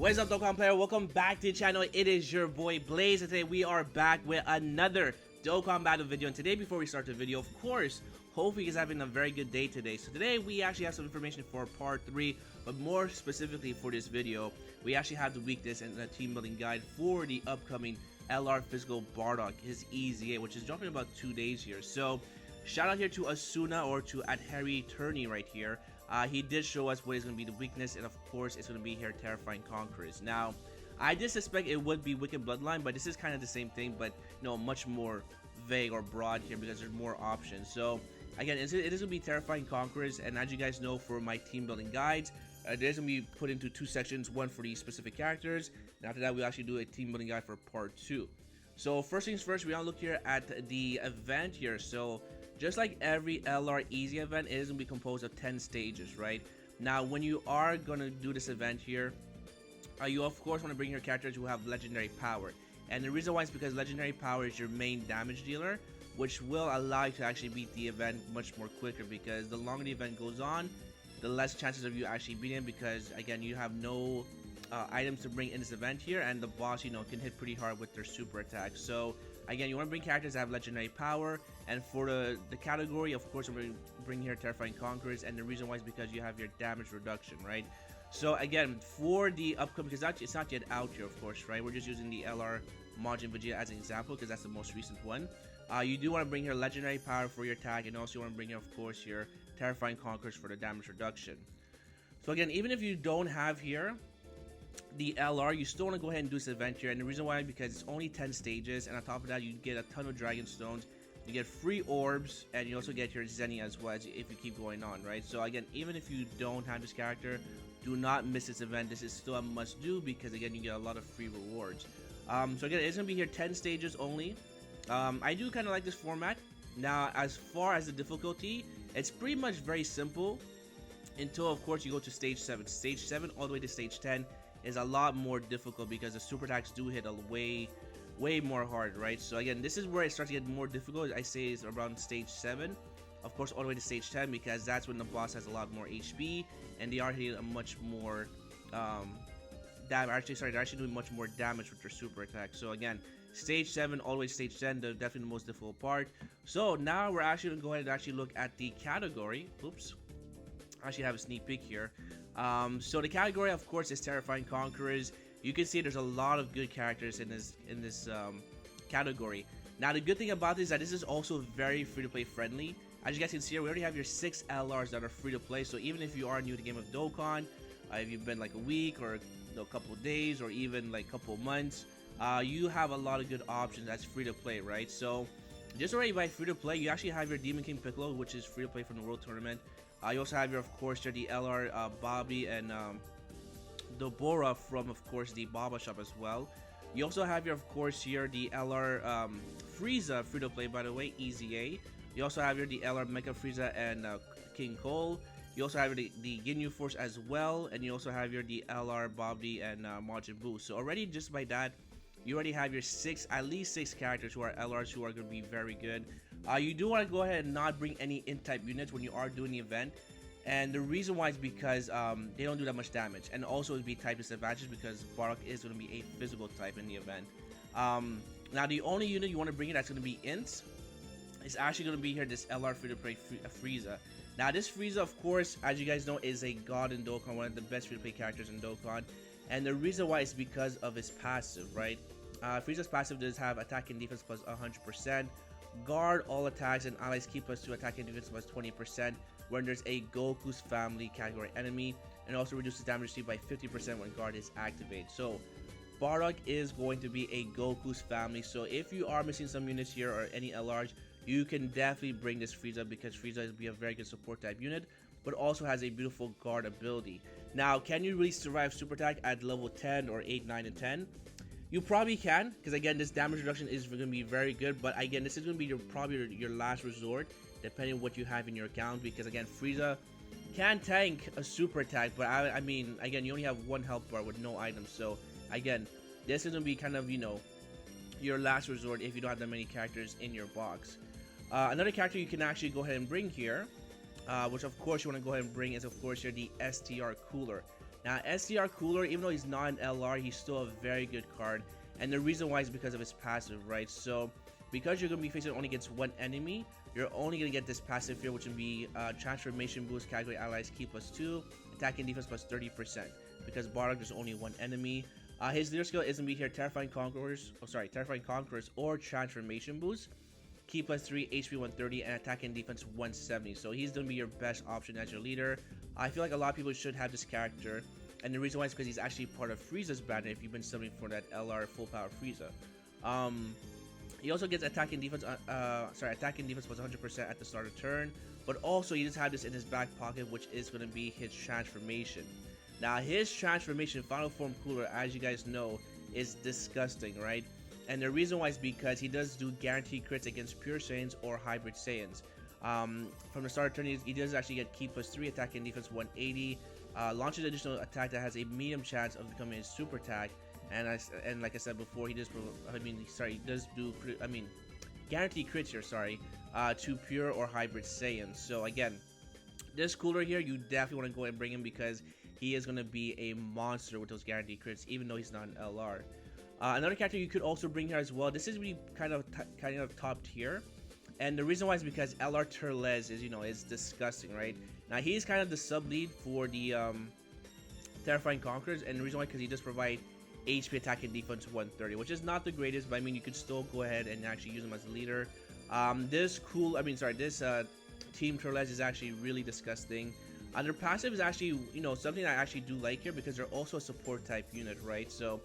What is up, Dokkan player? Welcome back to the channel. It is your boy Blaze, and today we are back with another Dokkan battle video. And today, before we start the video, of course, hopefully you guys are having a very good day today. So today we actually have some information for part 3, but more specifically for this video, we actually have the weakness and a team building guide for the upcoming LR Physical Bardock, his Eza, which is dropping in about 2 days here. So shout out here to Asuna or to Harry Turney right here. He did show us what is going to be the weakness, and of course it's going to be here Terrifying Conquerors. Now, I did suspect it would be Wicked Bloodline, but this is kind of the same thing, but much more vague or broad here because there's more options. So again, it is going to be Terrifying Conquerors, and as you guys know, for my team building guides, there's going to be put into 2 sections, one for the specific characters, and after that we'll actually do a team building guide for part 2. So first things first, we want to look here at the event here. So just like every LR Eza event, it is going to be composed of 10 stages, right? Now, when you are going to do this event here, you of course want to bring your characters who have legendary power. And the reason why is because legendary power is your main damage dealer, which will allow you to actually beat the event much more quicker, because the longer the event goes on, the less chances of you actually beating it, because again, you have no items to bring in this event here, and the boss can hit pretty hard with their super attack. So again, you want to bring characters that have legendary power, and for the category, of course, we're going to bring here Terrifying Conquerors, and the reason why is because you have your damage reduction, right? So again, for the upcoming, because it's not yet out here, of course, right? We're just using the LR Majin Vegeta as an example because that's the most recent one. You do want to bring here legendary power for your attack, and also you want to bring here, of course, your Terrifying Conquerors for the damage reduction. So again, even if you don't have here the LR, you still want to go ahead and do this event here, and the reason why is because it's only 10 stages, and on top of that you get a ton of dragon stones, you get free orbs, and you also get your Zenny as well if you keep going on, right? So again, even if you don't have this character, do not miss this event. This is still a must do because again, you get a lot of free rewards. So again, it's gonna be here 10 stages only. I do kind of like this format. Now, as far as the difficulty, it's pretty much very simple until of course you go to stage 7. Stage 7 all the way to stage 10 is a lot more difficult because the super attacks do hit a way more hard, right? So again, this is where it starts to get more difficult. I say it's around stage 7, of course all the way to stage 10, because that's when the boss has a lot more HP and they are hitting a much more they're actually doing much more damage with their super attack. So again, stage 7 all the way to stage 10, they're definitely the most difficult part. So now we're actually gonna go ahead and actually look at the category. Oops, I actually have a sneak peek here. So the category, of course, is Terrifying Conquerors. You can see there's a lot of good characters in this category. Now, the good thing about this is that this is also very free-to-play friendly. As you guys can see here, we already have your 6 LRs that are free-to-play. So even if you are new to the game of Dokkan, if you've been like a week or a couple of days or even like a couple of months, you have a lot of good options that's free-to-play, right? So just already by free-to-play, you actually have your Demon King Piccolo, which is free-to-play from the World Tournament. You also have your, of course, the LR Bobby and Dobora from, of course, the Baba Shop as well. You also have your, of course, here the LR Frieza free-to-play, by the way, Eza. You also have your the LR Mecha Frieza and King Cole. You also have the Ginyu Force as well, and you also have your the LR Bobby and Majin Buu. So already just by that, you already have your at least 6 characters who are LRs who are going to be very good. You do want to go ahead and not bring any in-type units when you are doing the event, and the reason why is because they don't do that much damage, and also it would be type disadvantage because Bardock is going to be a physical type in the event. Now, the only unit you want to bring in that's going to be ints is actually going to be here this LR free-to-play Frieza. Now, this Frieza, of course, as you guys know, is a god in Dokkan, one of the best free-to-play characters in Dokkan, and the reason why is because of his passive, right? Frieza's passive does have attack and defense plus 100%, guard all attacks and allies keep +2 attack and defense plus 20% when there's a Goku's family category enemy, and also reduces damage received by 50% when guard is activated. So Bardock is going to be a Goku's family, so if you are missing some units here or any LRs, you can definitely bring this Frieza, because Frieza will be a very good support type unit, but also has a beautiful guard ability. Now, can you really survive super attack at level 10 or 8, 9, and 10? You probably can, because again, this damage reduction is going to be very good, but again, this is going to be probably your last resort, depending on what you have in your account, because again, Frieza can tank a super attack, but I mean, again, you only have 1 health bar with no items, so again, this is going to be kind of, your last resort if you don't have that many characters in your box. Another character you can actually go ahead and bring here, which of course you want to go ahead and bring, is of course here the STR Cooler. Now, SDR Cooler, even though he's not an LR, he's still a very good card. And the reason why is because of his passive, right? So, because you're going to be facing only against one enemy, you're only going to get this passive here, which would be Transformation Boost, Category Allies Key +2, Attack and Defense +30%. Because Bardock, there's only one enemy. His leader skill is going to be here, Terrifying Conquerors, or Transformation Boost. Key +3, HP 130, and Attack and Defense 170. So he's going to be your best option as your leader. I feel like a lot of people should have this character. And the reason why is because he's actually part of Frieza's banner if you've been subbing for that LR full power Frieza. He also gets attack and defense plus 100% at the start of turn, but also he just have this in his back pocket, which is going to be his transformation. Now his transformation Final Form Cooler, as you guys know, is disgusting, right? And the reason why is because he does do guaranteed crits against Pure Saiyans or Hybrid Saiyans. From the start of turn, he does actually get Key +3, attack and defense 180. Launches an additional attack that has a medium chance of becoming a super attack, and like I said before, he does do guaranteed crits here, to Pure or Hybrid Saiyans. So again, this Cooler here, you definitely want to go and bring him because he is going to be a monster with those guaranteed crits, even though he's not an LR. Another character you could also bring here as well. This is really kind of top tier. And the reason why is because LR Turles is disgusting, right? Now he's kind of the sub lead for the Terrifying Conquerors, and the reason why because he does provide HP attack and defense 130, which is not the greatest, but I mean you could still go ahead and actually use him as a leader. This Team Turles is actually really disgusting. Their passive is actually something I actually do like here because they're also a support type unit, right? So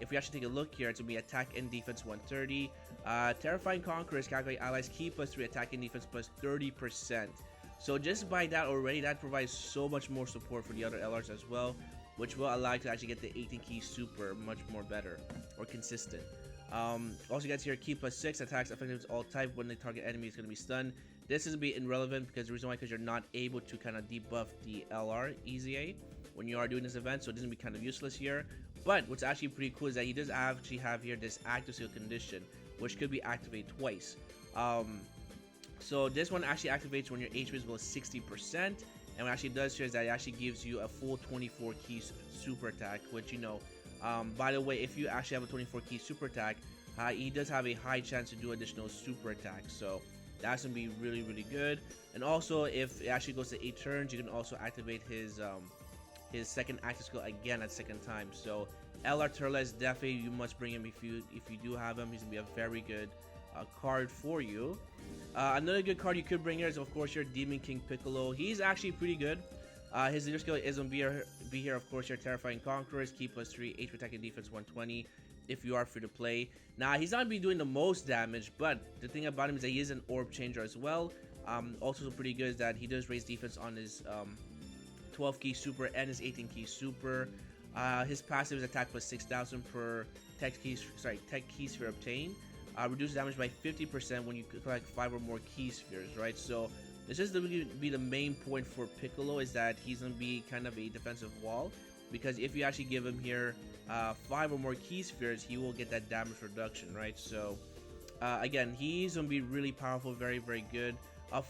if we actually take a look here, it's going to be attack and defense 130. Terrifying Conquerors calculate allies Key +3, attack and defense +30%. So just by that already, that provides so much more support for the other LRs as well, which will allow you to actually get the 18 key super much more better or consistent. Also gets here Key +6, attacks effective all type when the target enemy is going to be stunned. This is going to be irrelevant because the reason why you're not able to kind of debuff the LR EZA when you are doing this event, so it doesn't be kind of useless here. But what's actually pretty cool is that he does actually have here this active skill condition, which could be activated twice. So this one actually activates when your HP is below 60%, and what it actually does here is that it actually gives you a full 24 key super attack, which by the way, if you actually have a 24 key super attack, he does have a high chance to do additional super attacks, so that's gonna be really, really good. And also, if it actually goes to 8 turns, you can also activate his second active skill again at second time. So LR Turles, definitely you must bring him if you do have him. He's gonna be a very good card for you. Another good card you could bring here is of course your Demon King Piccolo. He's actually pretty good. His leader skill is gonna be here of course your Terrifying Conquerors, Key +3, HP attack and defense 120 if you are free to play. Now he's not gonna be doing the most damage, but the thing about him is that he is an orb changer as well. Also pretty good is that he does raise defense on his 12 key super and his 18 key super. His passive is attack +6000 per tech key sphere obtained. Reduces damage by 50% when you collect 5 or more key spheres, right? So this is going to be the main point for Piccolo, is that he's going to be kind of a defensive wall, because if you actually give him here 5 or more key spheres, he will get that damage reduction, right? So again, he's going to be really powerful, very, very good.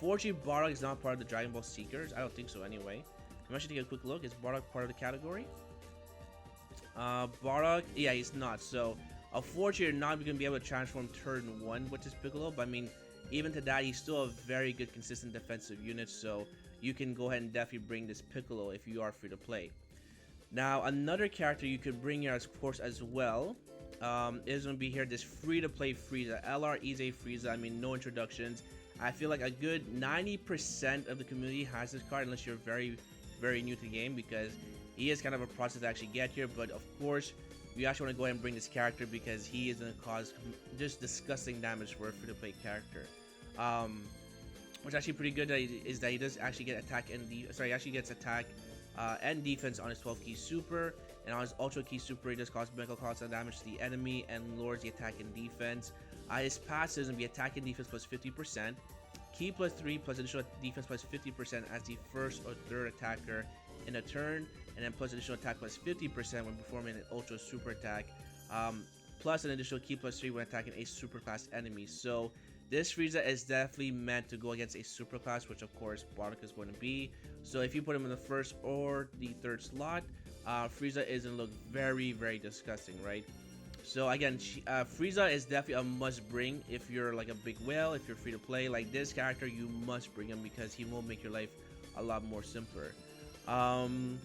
Fortunately, Bardock is not part of the Dragon Ball Seekers. I don't think so anyway. I'm actually taking a quick look. Is Bardock part of the category? Bardock, yeah, he's not. So unfortunately, you're not going to be able to transform turn 1 with this Piccolo, but I mean, even to that, he's still a very good consistent defensive unit, so you can go ahead and definitely bring this Piccolo if you are free to play. Now, another character you could bring here, of course, as well, is going to be here this free to play Frieza, LR Eza Frieza. I mean, no introductions. I feel like a good 90% of the community has this card, unless you're very, very new to the game, because he is kind of a process to actually get here. But of course, you actually want to go ahead and bring this character because he is going to cause just disgusting damage for a free to play character. What's actually pretty good is that he does actually get attack and he actually gets attack and defense on his 12 key super, and on his ultra key super he does cause medical constant damage to the enemy and lowers the attack and defense. His passive is going to be attack and defense plus 50%, key +3 plus additional defense plus 50% as the first or third attacker in a turn, and then plus additional attack plus 50% when performing an ultra super attack, plus an additional key +3 when attacking a super class enemy. So this Frieza is definitely meant to go against a super class, which of course Bardock is going to be. So if you put him in the first or the third slot, Frieza isn't look very disgusting, right? So again, Frieza is definitely a must bring if you're like a big whale. If you're free to play, like this character, you must bring him because he will make your life a lot more simpler. Um,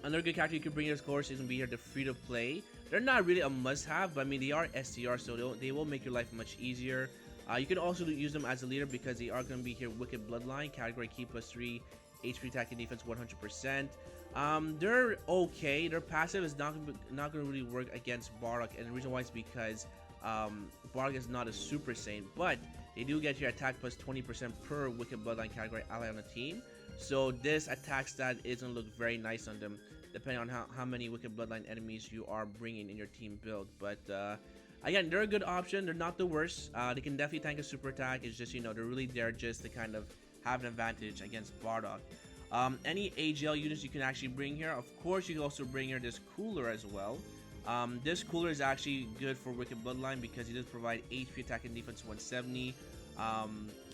Another good character you can bring here, of course, is gonna be here the free to play. They're not really a must have, but I mean they are STR, so they will make your life much easier. You can also use them as a leader because they are going to be here Wicked Bloodline, category key +3, HP attack and defense 100%. They're okay. Their passive is not going to really work against Bardock, and the reason why is because Bardock is not a Super Saiyan, but they do get your attack plus 20% per Wicked Bloodline category ally on the team. So this attack stat is going to look very nice on them, depending on how many Wicked Bloodline enemies you are bringing in your team build. But again, they're a good option. They're not the worst. They can definitely tank a super attack. It's just, you know, they're really there just to kind of have an advantage against Bardock. Any AGL units you can actually bring here. Of course, you can also bring here this cooler as well. This cooler is actually good for Wicked Bloodline because he does provide HP attack and defense 170.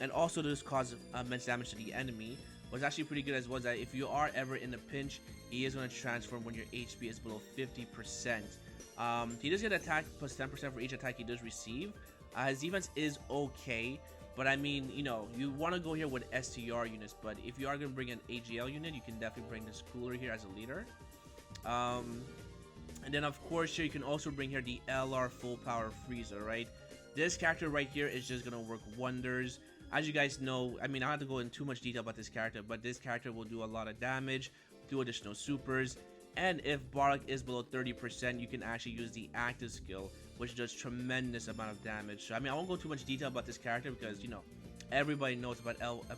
And also does cause immense damage to the enemy. What's actually pretty good as well is that if you are ever in a pinch, he is going to transform when your HP is below 50%. He does get attack plus 10% for each attack he does receive. His defense is okay, but I mean, you know, you want to go here with STR units, but if you are going to bring an AGL unit, you can definitely bring this cooler here as a leader. And then of course here you can also bring here the LR full power Frieza, right? This character right here is just going to work wonders. As you guys know, I mean, I don't have to go into too much detail about this character, but this character will do a lot of damage, do additional supers, and if Bardock is below 30%, you can actually use the active skill, which does tremendous amount of damage. So, I mean, I won't go too much detail about this character because, you know, everybody knows about LR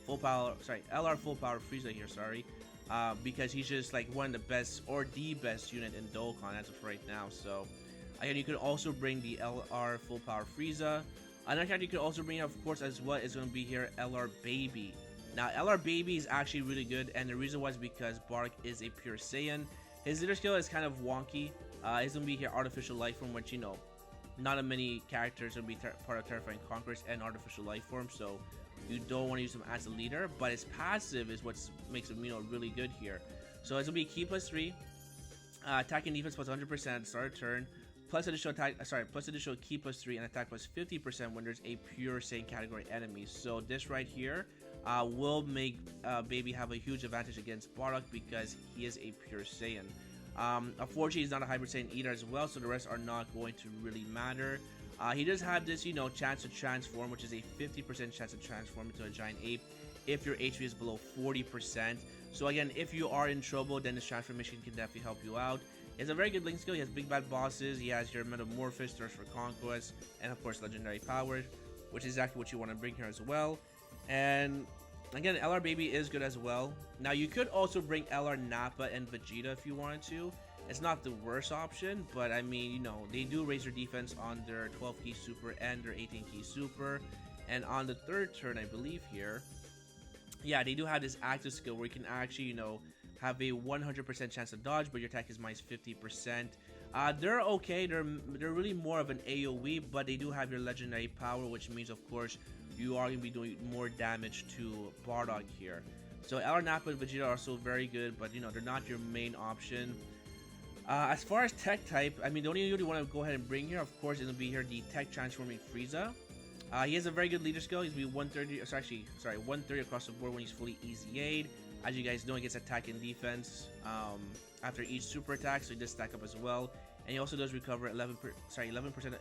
full power Frieza here, because he's just like one of the best or the best unit in Dokkan as of right now. So, again, you could also bring the LR full power Frieza. Another character you could also bring, of course, as well is going to be here LR Baby. Now, LR Baby is actually really good, and the reason why is because Bardock is a pure Saiyan. His leader skill is kind of wonky. He's going to be here Artificial Life Form, which, you know, not a many characters will be part of Terrifying Conquerors and Artificial Life Form, so you don't want to use him as a leader, but his passive is what makes him, you know, really good here. So it's going to be key +3, attack and defense plus 100%, start of turn, plus additional attack, plus additional key +3 and attack plus 50% when there's a pure Saiyan category enemy. So this right here will make Baby have a huge advantage against Bardock because he is a pure Saiyan. Unfortunately, he's not a Hyper Saiyan either as well, so the rest are not going to really matter. He does have this, you know, chance to transform, which is a 50% chance to transform into a giant ape if your HP is below 40%. So again, if you are in trouble, then this transformation can definitely help you out. He has a very good link skill. He has big bad bosses. He has your Metamorphosis, Thirst for Conquest, and of course legendary power, which is exactly what you want to bring here as well. And again, LR Baby is good as well. Now you could also bring LR Nappa and Vegeta if you wanted to. It's not the worst option, but I mean, you know, they do raise their defense on their 12 key super and their 18 key super. And on the third turn, I believe here, yeah, they do have this active skill where you can actually, you know, have a 100% chance to dodge, but your attack is minus 50%. They're okay. They're really more of an AoE, but they do have your legendary power, which means, of course, you are going to be doing more damage to Bardock here. So LR Nappa and Vegeta are also very good, but, you know, they're not your main option. As far as tech type, I mean, the only unit you want to go ahead and bring here, of course, is going to be here the Tech Transforming Frieza. He has a very good leader skill. He's going to be 130 across the board when he's fully Easy Aid. As you guys know, he gets attack and defense after each super attack, so he does stack up as well. And he also does recover 11%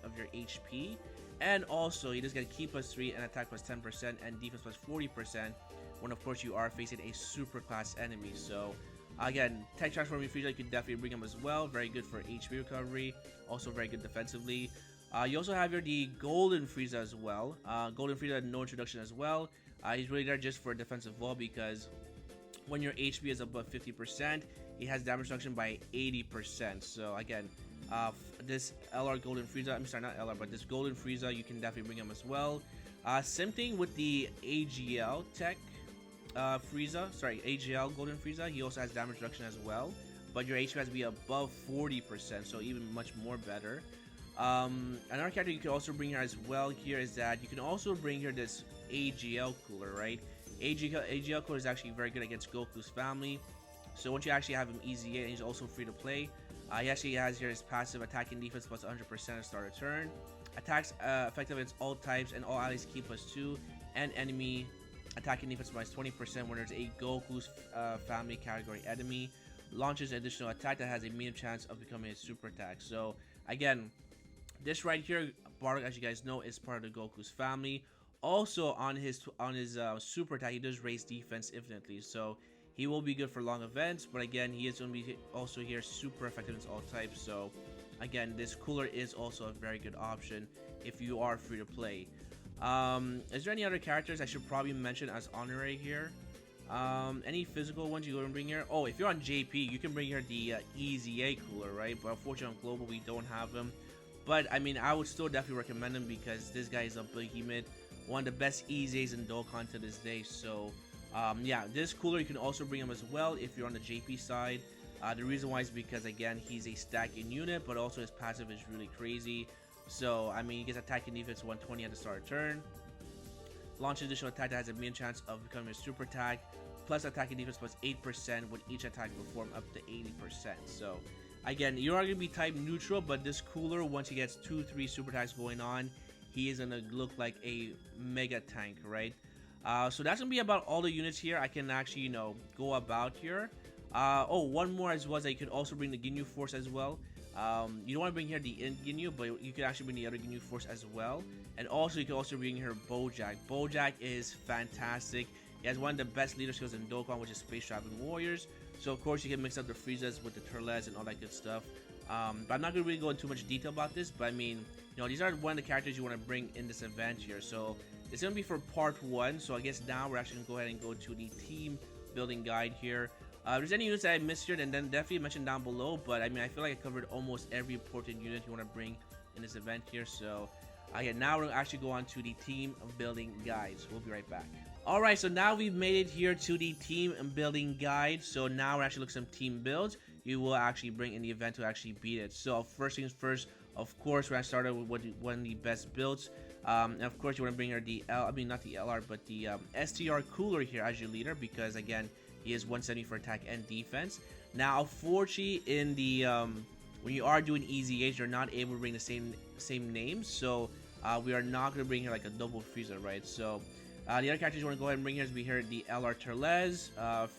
of your HP. And also, he does get key +3 and attack plus 10% and defense plus 40% when, of course, you are facing a super class enemy. So, again, Tech Transforming Frieza, you can definitely bring him as well. Very good for HP recovery. Also very good defensively. You also have your the Golden Frieza as well. Golden Frieza, no introduction as well. He's really there just for a defensive wall because when your HP is above 50%, he has damage reduction by 80%. So again, this LR Golden Frieza, I'm sorry, not LR, but this Golden Frieza, you can definitely bring him as well. Same thing with the AGL Tech AGL Golden Frieza. He also has damage reduction as well, but your HP has to be above 40%, so even much more better. Another character you can also bring here as well here is that you can also bring here this AGL cooler, right? AGL cooler is actually very good against Goku's family. So once you actually have him easy, and he's also free to play. He actually has here his passive attack and defense plus 100% at start of turn. Attacks effective against all types and all allies keep +2, and enemy attack and defense plus 20% when there's a Goku's family category enemy. Launches an additional attack that has a medium chance of becoming a super attack. So again, this right here, Bardock, as you guys know, is part of the Goku's family. Also on his super attack, he does raise defense infinitely, so he will be good for long events. But again, he is going to be also here super effective in all types. So again, this cooler is also a very good option if you are free to play. Is there any other characters I should probably mention as honorary here? Any physical ones you go and bring here? Oh, if you're on JP, you can bring here the Eza cooler, right? But unfortunately on global we don't have him. But I mean, I would still definitely recommend him because this guy is a behemoth, one of the best Ezas in Dokkan to this day. So yeah, this cooler you can also bring him as well if you're on the JP side. The reason why is because again, he's a stacking unit, but also his passive is really crazy. So I mean, he gets attack and defense 120 at the start of turn. Launch additional attack that has a medium chance of becoming a super attack, plus attack and defense plus 8% with each attack perform up to 80%. So again, you are going to be type neutral, but this cooler, once he gets 2-3 super attacks going on, he is going to look like a mega tank, right? So that's going to be about all the units here I can actually, you know, go about here. Oh, one more as well is that you could also bring the Ginyu Force as well. You don't want to bring here the Ginyu, but you could actually bring the other Ginyu Force as well. And also, you can also bring here BoJack. BoJack is fantastic. He has one of the best leader skills in Dokkan, which is Space Traveling Warriors. So of course you can mix up the Friezas with the Turles and all that good stuff. But I'm not going to really go into too much detail about this. But I mean, you know, these are one of the characters you want to bring in this event here. So it's going to be for part 1. So I guess now we're actually going to go ahead and go to the team building guide here. If there's any units that I missed here, then definitely mention down below. But I mean, I feel like I covered almost every important unit you want to bring in this event here. So again, now we'll actually go on to the team building guides. We'll be right back. Alright, so now we've made it here to the team building guide. So now we're actually looking at some team builds you will actually bring in the event to actually beat it. So first things first, of course, we're gonna start with one of the best builds. And of course, you want to bring her the not the LR, but the STR cooler here as your leader, because again, he is 170 for attack and defense. Now, unfortunately, in the when you are doing easy age, you're not able to bring the same names. So we are not gonna bring here like a double Frieza, right? So the other characters you want to go ahead and bring here is here the LR Turles,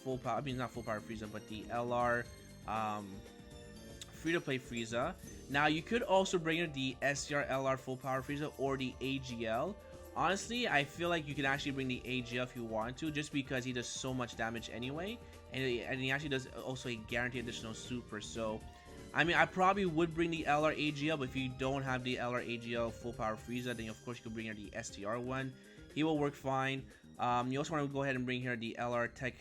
full power. I mean, not full power Frieza, but the LR free to play Frieza. Now you could also bring in the STR LR full power Frieza or the AGL. Honestly, I feel like you can actually bring the AGL if you want to, just because he does so much damage anyway, and he actually does also a guaranteed additional super. So I mean, I probably would bring the LR AGL, but if you don't have the LR AGL full power Frieza, then of course you could bring here the STR one. He will work fine. You also want to go ahead and bring here the LR Tech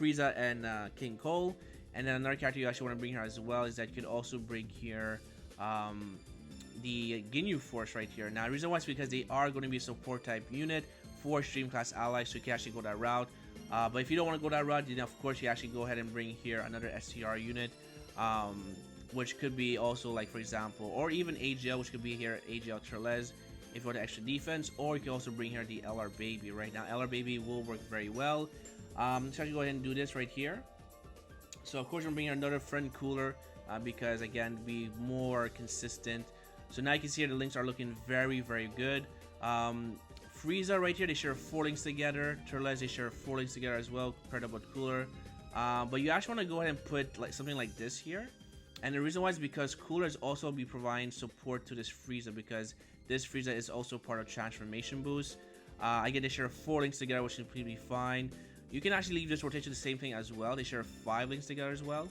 Frieza and King Cole. And then another character you actually want to bring here as well is that you could also bring here the Ginyu Force right here. Now, the reason why is because they are going to be a support type unit for Stream Class allies, so you can actually go that route. But if you don't want to go that route, then of course you actually go ahead and bring here another STR unit, which could be also like, for example, or even AGL, which could be here AGL Turles if you want extra defense, or you can also bring here the LR Baby. Right now, LR Baby will work very well. So I can go ahead and do this right here. So of course I'm bringing another friend cooler because again, be more consistent. So now you can see here the links are looking very, very good. Frieza right here, they share 4 links together. Turles, they share 4 links together as well, paired up with cooler. But you actually want to go ahead and put like something like this here. And the reason why is because cooler is also be providing support to this Frieza, because this Frieza is also part of transformation boost. Again, they share 4 links together, which is completely fine. You can actually leave this rotation the same thing as well. They share 5 links together as well.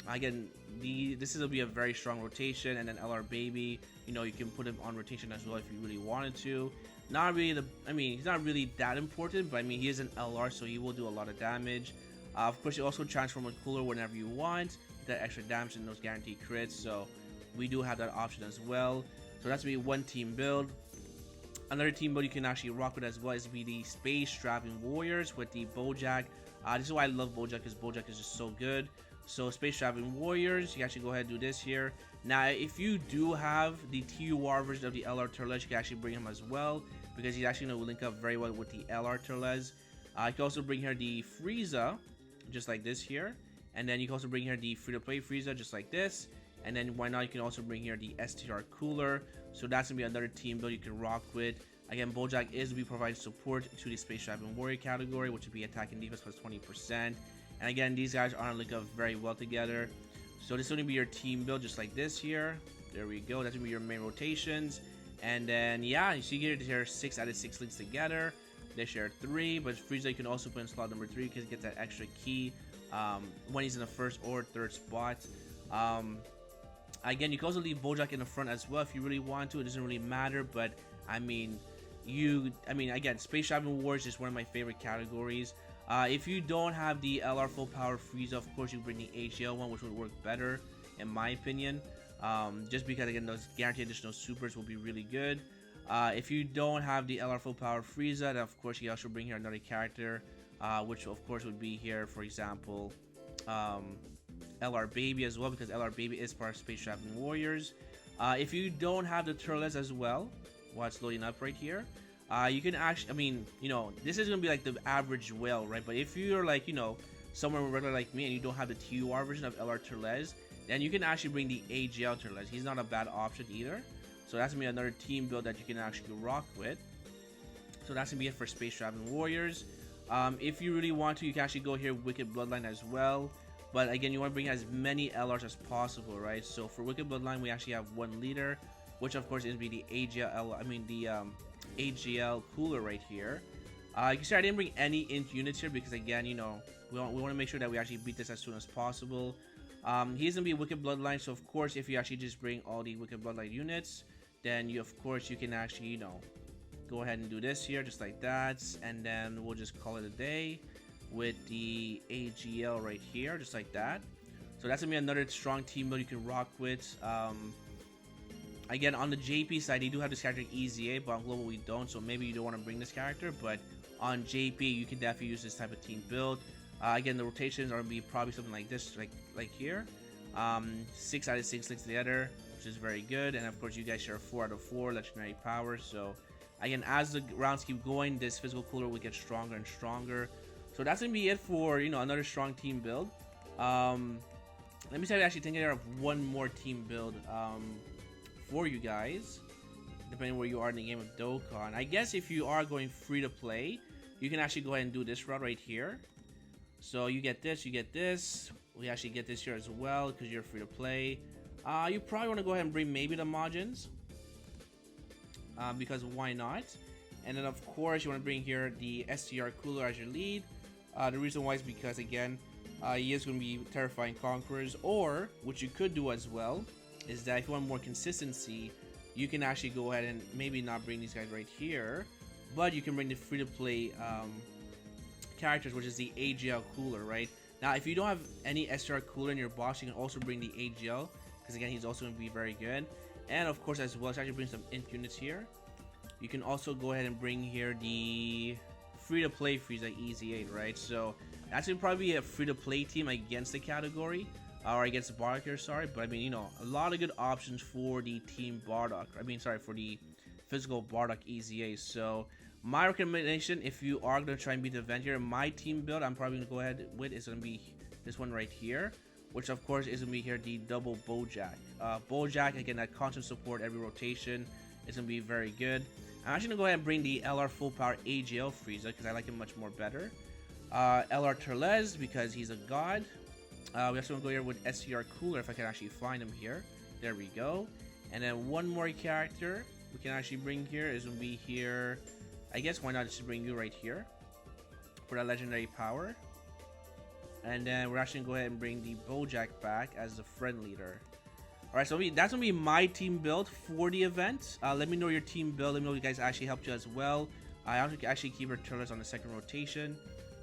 Again, this will be a very strong rotation. And then LR Baby, you know, you can put him on rotation as well if you really wanted to. Not really I mean, he's not really that important, but I mean, he is an LR, so he will do a lot of damage. Of course, you also transform with cooler whenever you want. That extra damage and those guaranteed crits. So we do have that option as well. So that's gonna be one team build. Another team build you can actually rock with as well is be the Space Traveling Warriors with the BoJack. This is why I love BoJack, because BoJack is just so good. So Space Traveling Warriors, you can actually go ahead and do this here. Now, if you do have the TUR version of the LR Turles, you can actually bring him as well, because he's actually going to link up very well with the LR Turles. You can also bring here the Frieza, just like this here. And then you can also bring here the free-to-play Frieza just like this. And then why not, you can also bring here the STR Cooler. So that's gonna be another team build you can rock with. Again, Bojack is be providing support to the Space Traveling Warrior category, which would be attack and defense plus 20%. And again, these guys are linked up very well together. So this is gonna be your team build just like this here. There we go. That's gonna be your main rotations. And then yeah, you see here they share 6 out of 6 links together. They share 3, but Frieza you can also put in slot number 3 because he gets that extra key when he's in the first or third spot. Again, you can also leave Bojack in the front as well if you really want to. It doesn't really matter, but I mean, again, Space Traveling Wars is one of my favorite categories. If you don't have the LR full power Frieza, of course you bring the HL one, which would work better in my opinion. Just because again, those guaranteed additional supers will be really good. If you don't have the LR full power Frieza, then of course you also bring here another character, which of course would be here, for example, LR Baby as well, because LR Baby is part of Space Traveling Warriors. If you don't have the turtles as well, while it's loading up right here, you can actually, this is gonna be like the average whale, right? But if you're like, somewhere regular like me and you don't have the TUR version of LR Turles, then you can actually bring the AGL Turles. He's not a bad option either. So that's gonna be another team build that you can actually rock with. So that's gonna be it for Space Traveling Warriors. If you really want to, you can actually go here Wicked Bloodline as well. But again, you want to bring as many LRs as possible, right? So for Wicked Bloodline, we actually have one leader, which of course is be the AGL Cooler right here. You can see I didn't bring any int units here because again, we want to make sure that we actually beat this as soon as possible. He's gonna be Wicked Bloodline, so of course, if you actually just bring all the Wicked Bloodline units, then you can actually, go ahead and do this here, just like that, and then we'll just call it a day with the AGL right here, just like that. So that's gonna be another strong team build you can rock with. Again, on the JP side, they do have this character Eza, but on Global we don't, so maybe you don't want to bring this character, but on JP you can definitely use this type of team build. Again, the rotations are gonna be probably something like this, like here. 6 out of 6 links together, which is very good, and of course you guys share 4 out of 4 legendary powers. So again, as the rounds keep going, this physical cooler will get stronger and stronger. So that's gonna be it for another strong team build. Let me try to actually take care of one more team build for you guys, depending where you are in the game of Dokkan. I guess if you are going free to play, you can actually go ahead and do this route right here. So you get this, you get this. We actually get this here as well because you're free to play. You probably want to go ahead and bring maybe the Majins, because why not? And then of course you want to bring here the STR Cooler as your lead. The reason why is because again, he is going to be terrifying conquerors, or what you could do as well is that if you want more consistency, you can actually go ahead and maybe not bring these guys right here, but you can bring the free to play characters, which is the AGL Cooler, right? Now if you don't have any STR Cooler in your box, you can also bring the AGL, because again he's also going to be very good. And of course as well, let's actually bring some int units here. You can also go ahead and bring here the free to play Frieza Easy 8, right? So that's gonna probably be a free to play team against the category, or against Bardock here, sorry. But I mean, a lot of good options for the team Bardock. For the physical Bardock Easy 8. So my recommendation, if you are gonna try and beat the event here, my team build I'm probably gonna go ahead with is gonna be this one right here, which of course is gonna be here the double Bojack. Bojack, again, that constant support every rotation is gonna be very good. I'm actually gonna go ahead and bring the LR full power AGL Frieza because I like him much more better. LR Turles because he's a god. We also gonna go here with STR Cooler if I can actually find him here. There we go. And then one more character we can actually bring here is gonna be here. I guess why not just bring you right here for that legendary power. And then we're actually gonna go ahead and bring the Bojack back as the friend leader. Alright, so that's gonna be my team build for the event. Let me know your team build. Let me know if you guys actually helped you as well. I actually keep our turtles on the second rotation.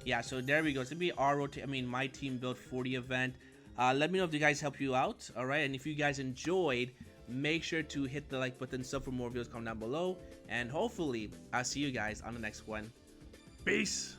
Yeah, so there we go. It's gonna be my team build for the event. Let me know if you guys help you out. Alright, and if you guys enjoyed, make sure to hit the like button, sub for more videos, comment down below, and hopefully I'll see you guys on the next one. Peace.